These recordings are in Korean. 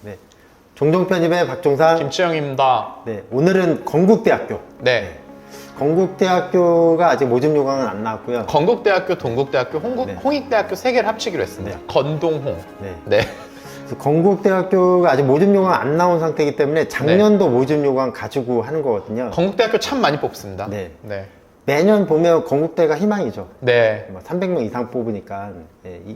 네. 종종 편집의 박종상. 김치영입니다. 네. 오늘은 건국대학교. 네. 건국대학교가 아직 모집 요강은 안 나왔고요. 건국대학교, 동국대학교, 네. 홍익대학교 세 개를 합치기로 했습니다. 네. 건동홍. 네. 네. 그래서 건국대학교가 아직 모집 요강 안 나온 상태이기 때문에 작년도 모집 요강 가지고 하는 거거든요. 건국대학교 참 많이 뽑습니다. 네. 네. 매년 보면 건국대가 희망이죠. 네. 300명 이상 뽑으니까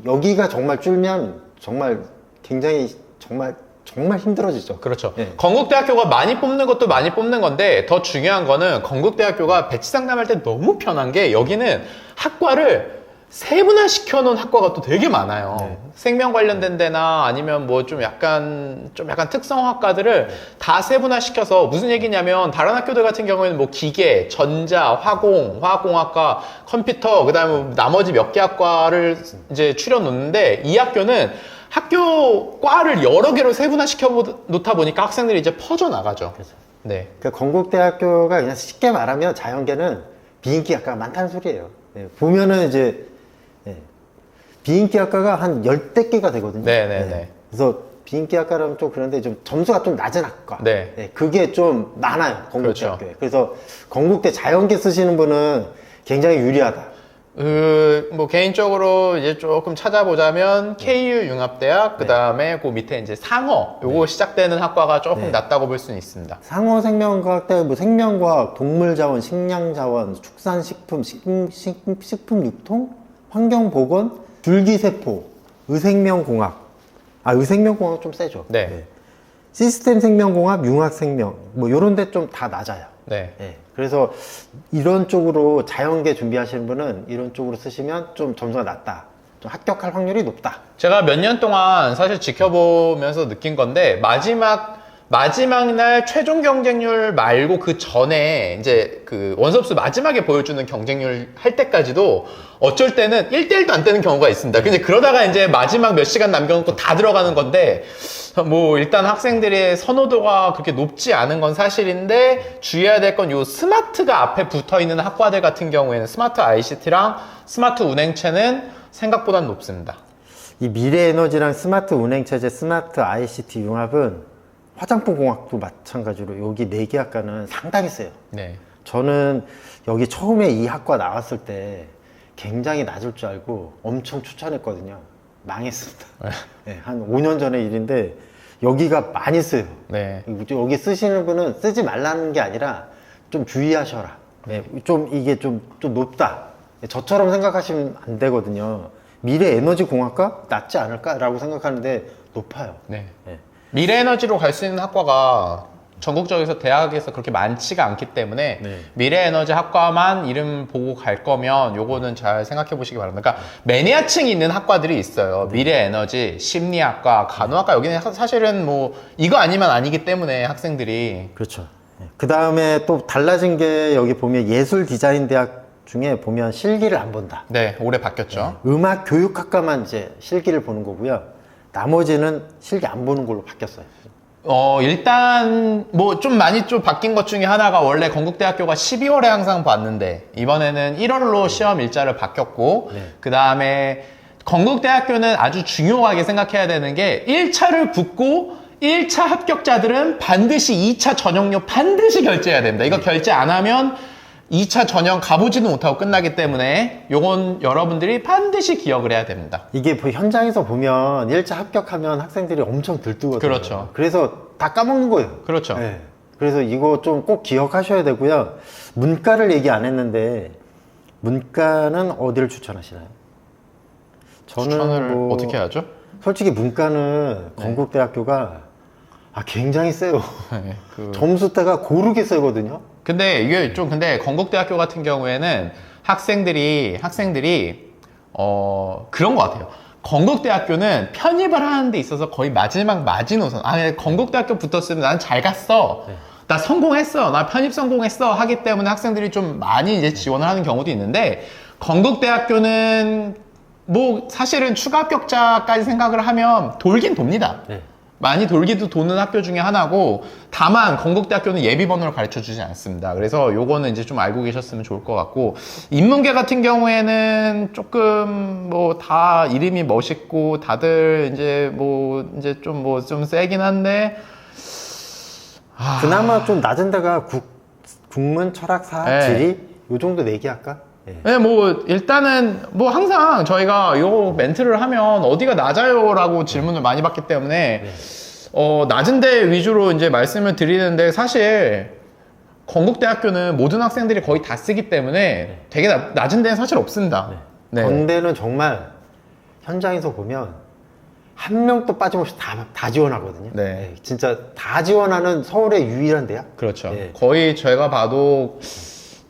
여기가 정말 줄면 정말 굉장히 정말 힘들어지죠. 그렇죠. 네. 건국대학교가 많이 뽑는 것도 많이 뽑는 건데 더 중요한 거는 건국대학교가 배치 상담할 때 너무 편한 게 여기는 학과를 세분화 시켜놓은 학과가 또 되게 많아요. 네. 생명 관련된 데나 아니면 뭐 좀 약간 특성 학과들을 다 세분화 시켜서 무슨 얘기냐면 다른 학교들 같은 경우에는 뭐 기계, 전자, 화공학과, 컴퓨터, 그 다음에 나머지 몇 개 학과를 이제 추려 놓는데 이 학교는 학교 과를 여러 개로 세분화시켜 놓다 보니까 학생들이 이제 퍼져 나가죠. 그렇죠. 네. 그러니까 건국대학교가 그냥 쉽게 말하면 자연계는 비인기 학과가 많다는 소리예요. 보면은 이제 비인기 학과가 한 10대 개가 되거든요. 네네네. 그래서 비인기 학과라면 좀 그런데 좀 점수가 좀 낮은 학과. 네. 그게 좀 많아요. 건국대학교에. 그렇죠. 그래서 건국대 자연계 쓰시는 분은 굉장히 유리하다. 뭐 개인적으로 이제 조금 찾아보자면 KU 융합대학, 그 다음에 그 밑에 이제 상어 요거 시작되는 학과가 조금 낮다고 볼 수는 있습니다. 상어생명과학대, 뭐 생명과학, 동물자원, 식량자원, 축산식품, 식품육통, 환경보건, 줄기세포, 의생명공학. 의생명공학 좀 세죠. 네. 시스템생명공학, 융합생명, 뭐 요런 데 좀 다 낮아요. 네. 그래서 이런 쪽으로 자연계 준비하시는 분은 이런 쪽으로 쓰시면 좀 점수가 낮다. 좀 합격할 확률이 높다. 제가 몇 년 동안 사실 지켜보면서 느낀 건데 마지막 날 최종 경쟁률 말고 그 전에 이제 그 원섭수 마지막에 보여주는 경쟁률 할 때까지도 어쩔 때는 1대1도 안 되는 경우가 있습니다. 근데 그러다가 이제 마지막 몇 시간 남겨놓고 다 들어가는 건데 뭐 일단 학생들의 선호도가 그렇게 높지 않은 건 사실인데 주의해야 될 건 요 스마트가 앞에 붙어 있는 학과들 같은 경우에는 스마트 ICT랑 스마트 운행체는 생각보다 높습니다. 이 미래에너지랑 스마트 운행체제, 스마트 ICT 융합은 화장품 공학도 마찬가지로 여기 4개 학과는 상당히 세요. 네. 저는 여기 처음에 이 학과 나왔을 때 굉장히 낮을 줄 알고 엄청 추천했거든요. 망했습니다. 한 5년 전의 일인데 여기가 많이 써요. 네. 여기 쓰시는 분은 쓰지 말라는 게 아니라 좀 주의하셔라. 좀 이게 좀 높다. 저처럼 생각하시면 안 되거든요. 미래 에너지 공학과 낮지 않을까라고 생각하는데 높아요. 네. 미래에너지로 갈 수 있는 학과가 전국적에서 대학에서 그렇게 많지가 않기 때문에 미래에너지 학과만 이름 보고 갈 거면 요거는 잘 생각해 보시기 바랍니다. 그러니까 매니아층이 있는 학과들이 있어요. 미래에너지, 심리학과, 간호학과 여기는 사실은 뭐 이거 아니면 아니기 때문에 학생들이 그렇죠. 그 다음에 또 달라진 게 여기 보면 예술 디자인 대학 중에 보면 실기를 안 본다. 네, 올해 바뀌었죠. 음악 교육학과만 이제 실기를 보는 거고요. 나머지는 실기 안 보는 걸로 바뀌었어요. 일단 뭐 좀 많이 좀 바뀐 것 중에 하나가 원래 건국대학교가 12월에 항상 봤는데 이번에는 1월로 시험 일자를 바뀌었고 그 다음에 건국대학교는 아주 중요하게 생각해야 되는 게 1차를 붙고 1차 합격자들은 반드시 2차 전형료 반드시 결제해야 됩니다. 이거 결제 안 하면 2차 전형 가보지도 못하고 끝나기 때문에 요건 여러분들이 반드시 기억을 해야 됩니다. 이게 뭐 현장에서 보면 1차 합격하면 학생들이 엄청 들뜨거든요. 그렇죠. 그래서 다 까먹는 거예요. 그렇죠. 그래서 이거 좀 꼭 기억하셔야 되고요. 문과를 얘기 안 했는데 문과는 어디를 추천하시나요? 저는 추천을 어떻게 하죠? 솔직히 문과는 건국대학교가 굉장히 세요. 점수대가 고르게 세거든요. 근데 이게 좀 근데 건국대학교 같은 경우에는 학생들이 그런 것 같아요. 건국대학교는 편입을 하는 데 있어서 거의 마지막 마지노선. 건국대학교 붙었으면 난 잘 갔어. 나 성공했어. 나 편입 성공했어. 하기 때문에 학생들이 좀 많이 이제 지원을 하는 경우도 있는데 건국대학교는 뭐 사실은 추가 합격자까지 생각을 하면 돌긴 돕니다. 많이 돌기도 도는 학교 중에 하나고, 다만 건국대학교는 예비번호를 가르쳐 주지 않습니다. 그래서 요거는 이제 좀 알고 계셨으면 좋을 것 같고, 인문계 같은 경우에는 조금 뭐 다 이름이 멋있고 다들 이제 좀 세긴 한데, 그나마 좀 낮은 데가 국문, 철학사, 네. 지리 요 정도 내기할까? 예. 네, 뭐 일단은 뭐 항상 저희가 요 멘트를 하면 어디가 낮아요라고 질문을 많이 받기 때문에 낮은 데 위주로 이제 말씀을 드리는데, 사실 건국대학교는 모든 학생들이 거의 다 쓰기 때문에 되게 낮은 데는 사실 없습니다. 네. 건대는 정말 현장에서 보면 한 명도 빠짐없이 다 지원하거든요. 네. 예, 진짜 다 지원하는 서울의 유일한 대학? 그렇죠. 예. 거의 제가 봐도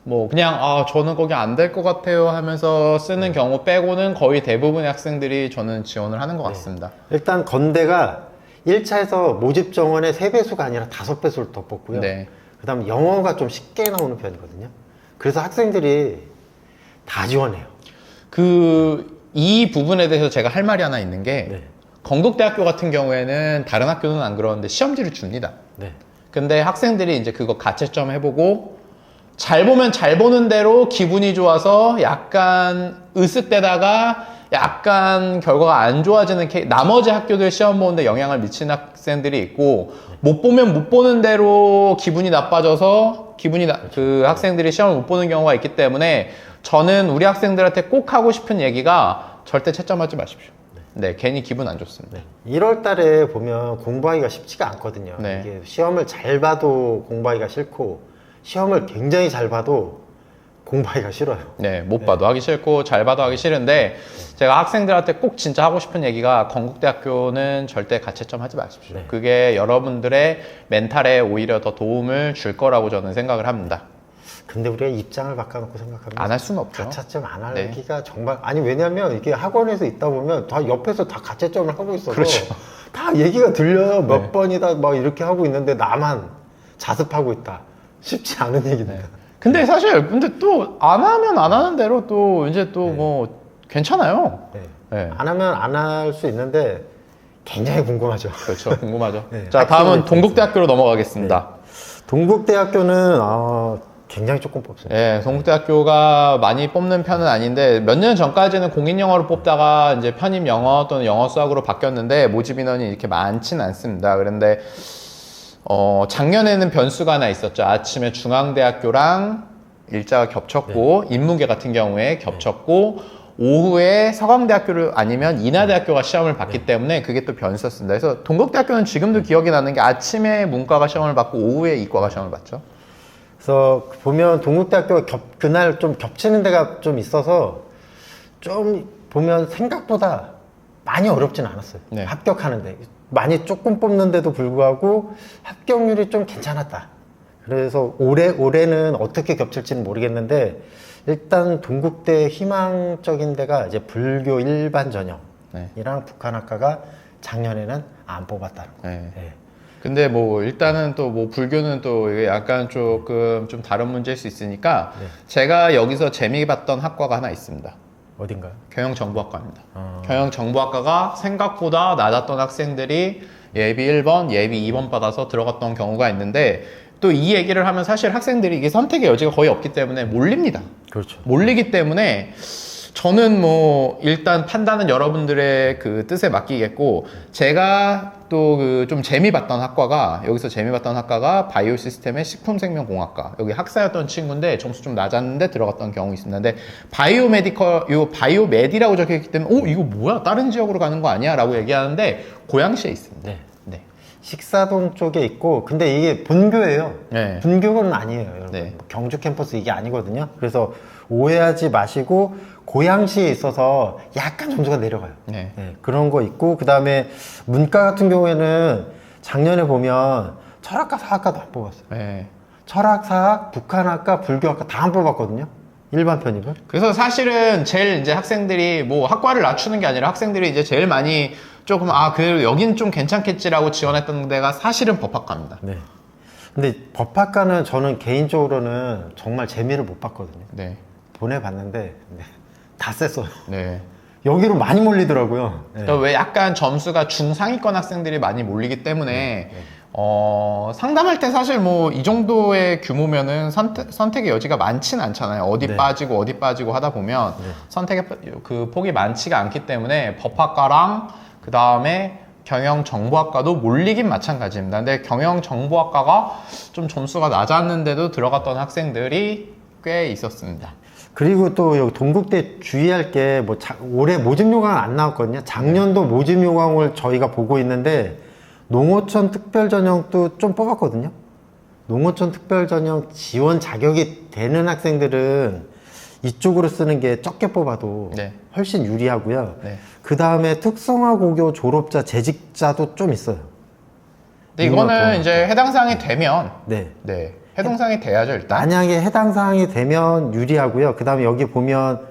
뭐 그냥 저는 거기 안 될 것 같아요 하면서 쓰는 경우 빼고는 거의 대부분의 학생들이 저는 지원을 하는 것 같습니다. 일단 건대가 1차에서 모집 정원의 3배수가 아니라 5배수를 더 뽑고요. 네. 그 다음 영어가 좀 쉽게 나오는 편이거든요. 그래서 학생들이 다 지원해요. 이 부분에 대해서 제가 할 말이 하나 있는 게, 네. 건국대학교 같은 경우에는 다른 학교는 안 그러는데 시험지를 줍니다. 네. 근데 학생들이 이제 그거 가채점 해보고 잘 보면 잘 보는 대로 기분이 좋아서 약간 으쓱대다가 약간 결과가 안 좋아지는 나머지 학교들 시험 보는데 영향을 미치는 학생들이 있고, 못 보면 못 보는 대로 기분이 나빠져서 그 학생들이 시험을 못 보는 경우가 있기 때문에, 저는 우리 학생들한테 꼭 하고 싶은 얘기가 절대 채점하지 마십시오. 네, 괜히 기분 안 좋습니다. 1월 달에 보면 공부하기가 쉽지가 않거든요. 네. 이게 시험을 잘 봐도 공부하기가 싫고, 시험을 굉장히 잘 봐도 공부하기가 싫어요. 네, 못 봐도 하기 싫고 잘 봐도 하기 싫은데, 제가 학생들한테 꼭 진짜 하고 싶은 얘기가, 건국대학교는 절대 가채점 하지 마십시오. 네. 그게 여러분들의 멘탈에 오히려 더 도움을 줄 거라고 저는 생각을 합니다. 근데 우리가 입장을 바꿔놓고 생각하면 안 할 수는 없죠. 가채점 안 네. 하기가 정말, 아니 왜냐면 이게 학원에서 있다 보면 다 옆에서 다 가채점을 하고 있어서 그렇죠. 다 얘기가 들려요. 몇 네. 번이다 막 이렇게 하고 있는데 나만 자습하고 있다. 쉽지 않은 얘기입니다. 근데 사실 또 안 하면 안 하는 대로 또 이제 또 뭐 괜찮아요. 네. 네. 안 하면 안 할 수 있는데 굉장히 궁금하죠. 그렇죠. 궁금하죠. 네. 자, 다음은 학생들 동국대학교로 넘어가겠습니다. 동국대학교는 굉장히 조금 뽑습니다. 예, 동국대학교가 많이 뽑는 편은 아닌데, 몇 년 전까지는 공인영어로 뽑다가 이제 편입영어 또는 영어 수학으로 바뀌었는데, 모집 인원이 이렇게 많지는 않습니다. 그런데 작년에는 변수가 하나 있었죠. 아침에 중앙대학교랑 일자가 겹쳤고, 인문계 같은 경우에 겹쳤고, 오후에 서강대학교를 아니면 인하대학교가 시험을 봤기 때문에 그게 또 변수였습니다. 그래서 동국대학교는 지금도 기억이 나는 게, 아침에 문과가 시험을 받고 오후에 이과가 시험을 봤죠. 그래서 보면 동국대학교가 그날 좀 겹치는 데가 좀 있어서 좀 보면 생각보다 많이 어렵진 않았어요. 네. 합격하는데 많이 조금 뽑는데도 불구하고 합격률이 좀 괜찮았다. 그래서 올해는 어떻게 겹칠지는 모르겠는데, 일단 동국대 희망적인 데가 이제 불교 일반 전형이랑 네. 북한학과가 작년에는 안 뽑았다는 거예요. 네. 네. 근데 뭐 일단은 또 뭐 불교는 또 이게 약간 조금 좀 다른 문제일 수 있으니까, 네. 제가 여기서 재미 봤던 학과가 하나 있습니다. 어딘가요? 경영정보학과입니다. 경영정보학과가 생각보다 낮았던 학생들이 예비 1번, 예비 2번 받아서 들어갔던 경우가 있는데, 또 이 얘기를 하면 사실 학생들이 이게 선택의 여지가 거의 없기 때문에 몰립니다. 그렇죠. 몰리기 때문에 저는 뭐 일단 판단은 여러분들의 그 뜻에 맡기겠고, 제가 또 그 좀 재미봤던 학과가, 여기서 재미봤던 학과가 바이오 시스템의 식품생명공학과. 여기 학사였던 친구인데 점수 좀 낮았는데 들어갔던 경우 있습니다. 근데 바이오메디라고 적혀있기 때문에 이거 뭐야, 다른 지역으로 가는 거 아니야? 라고 얘기하는데, 고양시에 있습니다. 네. 네. 식사동 쪽에 있고, 근데 이게 본교예요. 네. 분교는 아니에요, 여러분. 네. 경주 캠퍼스 이게 아니거든요. 그래서 오해하지 마시고, 고양시에 있어서 약간 점수가 내려가요. 네. 네, 그런 거 있고, 그 다음에 문과 같은 경우에는 작년에 보면 철학과, 사학과도 안 뽑았어요. 네. 철학, 사학, 북한학과, 불교학과 다 안 뽑았거든요. 일반 편입은. 그래서 사실은 제일 이제 학생들이 뭐 학과를 낮추는 게 아니라, 학생들이 이제 제일 많이 조금 그래도 여긴 좀 괜찮겠지라고 지원했던 데가 사실은 법학과입니다. 네. 근데 법학과는 저는 개인적으로는 정말 재미를 못 봤거든요. 네. 보내봤는데 네, 다 셌어요. 네. 여기로 많이 몰리더라고요. 네. 그러니까 왜 약간 점수가 중상위권 학생들이 많이 몰리기 때문에 상담할 때 사실 뭐 이 정도의 규모면은 선택의 여지가 많지는 않잖아요. 어디 네. 빠지고 어디 빠지고 하다 보면 네. 선택의 그 폭이 많지가 않기 때문에 법학과랑 그 다음에 경영정보학과도 몰리긴 마찬가지입니다. 근데 경영정보학과가 좀 점수가 낮았는데도 들어갔던 학생들이 꽤 있었습니다. 그리고 또 여기 동국대 주의할 게 뭐 올해 모집 요강 안 나왔거든요. 작년도 모집 요강을 저희가 보고 있는데 농어촌 특별전형도 좀 뽑았거든요. 농어촌 특별전형 지원 자격이 되는 학생들은 이쪽으로 쓰는 게 적게 뽑아도 네. 훨씬 유리하고요. 네. 그 다음에 특성화고교 졸업자 재직자도 좀 있어요. 근데 이거는 이제 해당 사항이 되면 네. 네. 해당 사항이 돼야죠, 일단. 만약에 해당 사항이 되면 유리하고요. 그 다음에 여기 보면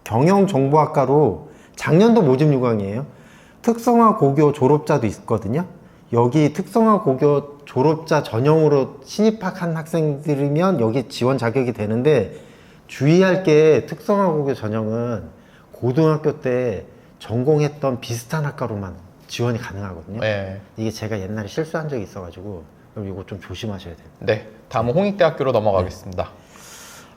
경영정보학과로 작년도 모집 요강이에요. 특성화고교 졸업자도 있거든요. 여기 특성화고교 졸업자 전형으로 신입학한 학생들이면 여기 지원 자격이 되는데 주의할 게 특성화고교 전형은 고등학교 때 전공했던 비슷한 학과로만 지원이 가능하거든요. 네. 이게 제가 옛날에 실수한 적이 있어가지고 그럼 이거 좀 조심하셔야 돼요. 네. 다음은 홍익대학교로 넘어가겠습니다.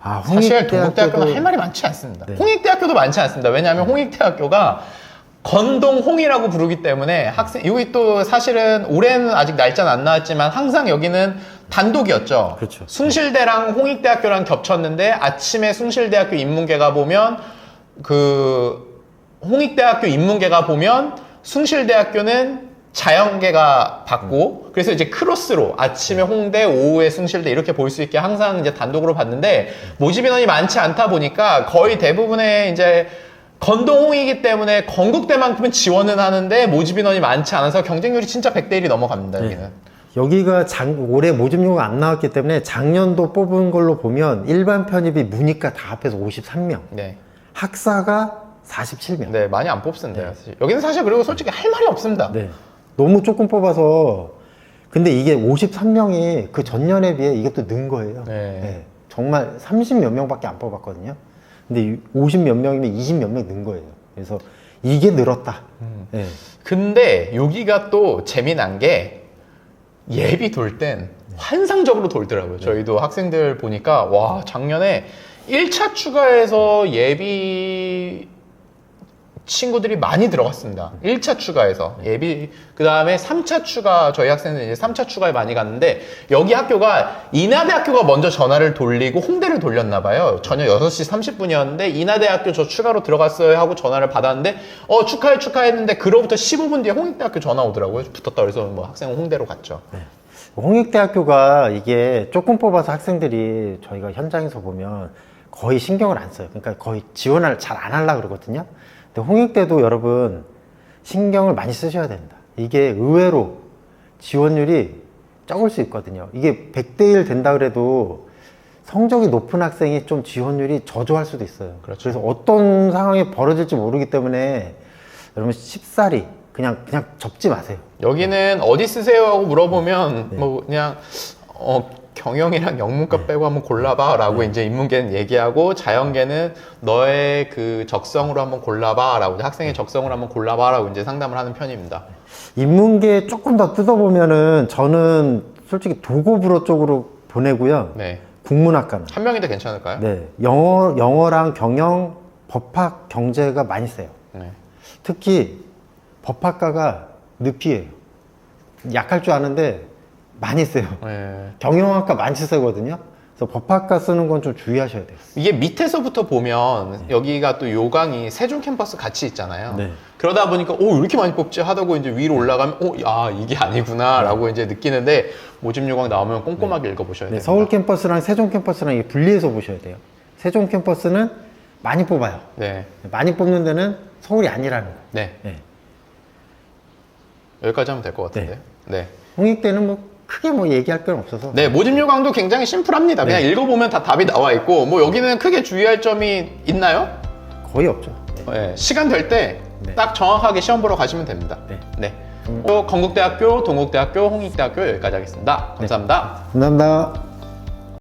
아, 사실 동국대학교는 할 말이 많지 않습니다. 네. 홍익대학교도 많지 않습니다. 왜냐하면 홍익대학교가 건동홍이라고 부르기 때문에 학생, 여기 또 사실은 올해는 아직 날짜는 안 나왔지만 항상 여기는 단독이었죠. 그렇죠. 숭실대랑 홍익대학교랑 겹쳤는데 아침에 숭실대학교 인문계가 보면 그 홍익대학교 인문계가 보면 숭실대학교는 자연계가 받고 그래서 이제 크로스로 아침에 홍대, 오후에 숭실대 이렇게 볼 수 있게 항상 이제 단독으로 봤는데 모집 인원이 많지 않다 보니까 거의 대부분의 이제 건동홍이기 때문에 건국대만큼은 지원은 하는데 모집 인원이 많지 않아서 경쟁률이 진짜 100대 1이 넘어갑니다. 여기는. 여기가 올해 모집 요강 안 나왔기 때문에 작년도 뽑은 걸로 보면 일반 편입이 문이과 다 합해서 53명, 네. 학사가 47명. 네, 많이 안 뽑습니다. 사실. 여기는 사실 그리고 솔직히 할 말이 없습니다. 네. 너무 조금 뽑아서 근데 이게 53명이 그 전년에 비해 이게 또 는 거예요. 네. 정말 30몇 명밖에 안 뽑았거든요. 근데 50몇 명이면 20몇 명 는 거예요. 그래서 이게 늘었다. 네. 근데 여기가 또 재미난 게 예비 돌 땐 환상적으로 돌더라고요. 저희도 학생들 보니까 와 작년에 1차 추가해서 예비 친구들이 많이 들어갔습니다. 1차 추가해서 예비 그 다음에 3차 추가 저희 학생들은 이제 3차 추가에 많이 갔는데 여기 학교가 인하대학교가 먼저 전화를 돌리고 홍대를 돌렸나 봐요. 저녁 6시 30분이었는데 인하대학교 저 추가로 들어갔어요 하고 전화를 받았는데 축하했는데 그로부터 15분 뒤에 홍익대학교 전화 오더라고요. 붙었다 그래서 뭐 학생은 홍대로 갔죠. 네. 홍익대학교가 이게 조금 뽑아서 학생들이 저희가 현장에서 보면 거의 신경을 안 써요. 그러니까 거의 지원을 잘 안 하려고 그러거든요. 근데 홍익대도 여러분 신경을 많이 쓰셔야 됩니다. 이게 의외로 지원율이 적을 수 있거든요. 이게 100대 1 된다 그래도 성적이 높은 학생이 좀 지원율이 저조할 수도 있어요. 그렇죠. 그래서 어떤 상황이 벌어질지 모르기 때문에 여러분 쉽사리 그냥 접지 마세요. 여기는 어디 쓰세요 하고 물어보면 뭐 그냥 경영이랑 영문과 빼고 한번 골라봐 라고 이제 인문계는 얘기하고 자연계는 너의 그 적성으로 한번 골라봐 라고 학생의 적성으로 한번 골라봐 라고 이제 상담을 하는 편입니다. 인문계 조금 더 뜯어보면은 저는 솔직히 도고불어 쪽으로 보내고요. 네. 국문학과는. 한 명인데 괜찮을까요? 네. 영어랑 경영, 법학, 경제가 많이 세요. 네. 특히 법학과가 늪이에요. 약할 줄 아는데 많이 세요. 네. 경영학과 많이 세거든요. 그래서 법학과 쓰는 건 좀 주의하셔야 돼요. 이게 밑에서부터 보면 여기가 또 요강이 세종 캠퍼스 같이 있잖아요. 네. 그러다 보니까 오 이렇게 많이 뽑지 하다고 이제 위로 올라가면 이게 아니구나 라고 이제 느끼는데 모집 요강 나오면 꼼꼼하게 읽어보셔야 돼요. 서울 캠퍼스랑 세종 캠퍼스랑 이게 분리해서 보셔야 돼요. 세종 캠퍼스는 많이 뽑아요. 네. 많이 뽑는 데는 서울이 아니라는 거. 네. 네. 여기까지 하면 될 것 같은데요. 네. 홍익대는 뭐 크게 뭐 얘기할 건 없어서. 네, 모집 요강도 굉장히 심플합니다. 그냥 읽어보면 다 답이 나와 있고, 뭐 여기는 크게 주의할 점이 있나요? 거의 없죠. 네, 시간 될 때 딱 정확하게 시험 보러 가시면 됩니다. 네. 네. 또 건국대학교, 동국대학교, 홍익대학교 여기까지 하겠습니다. 감사합니다. 감사합니다.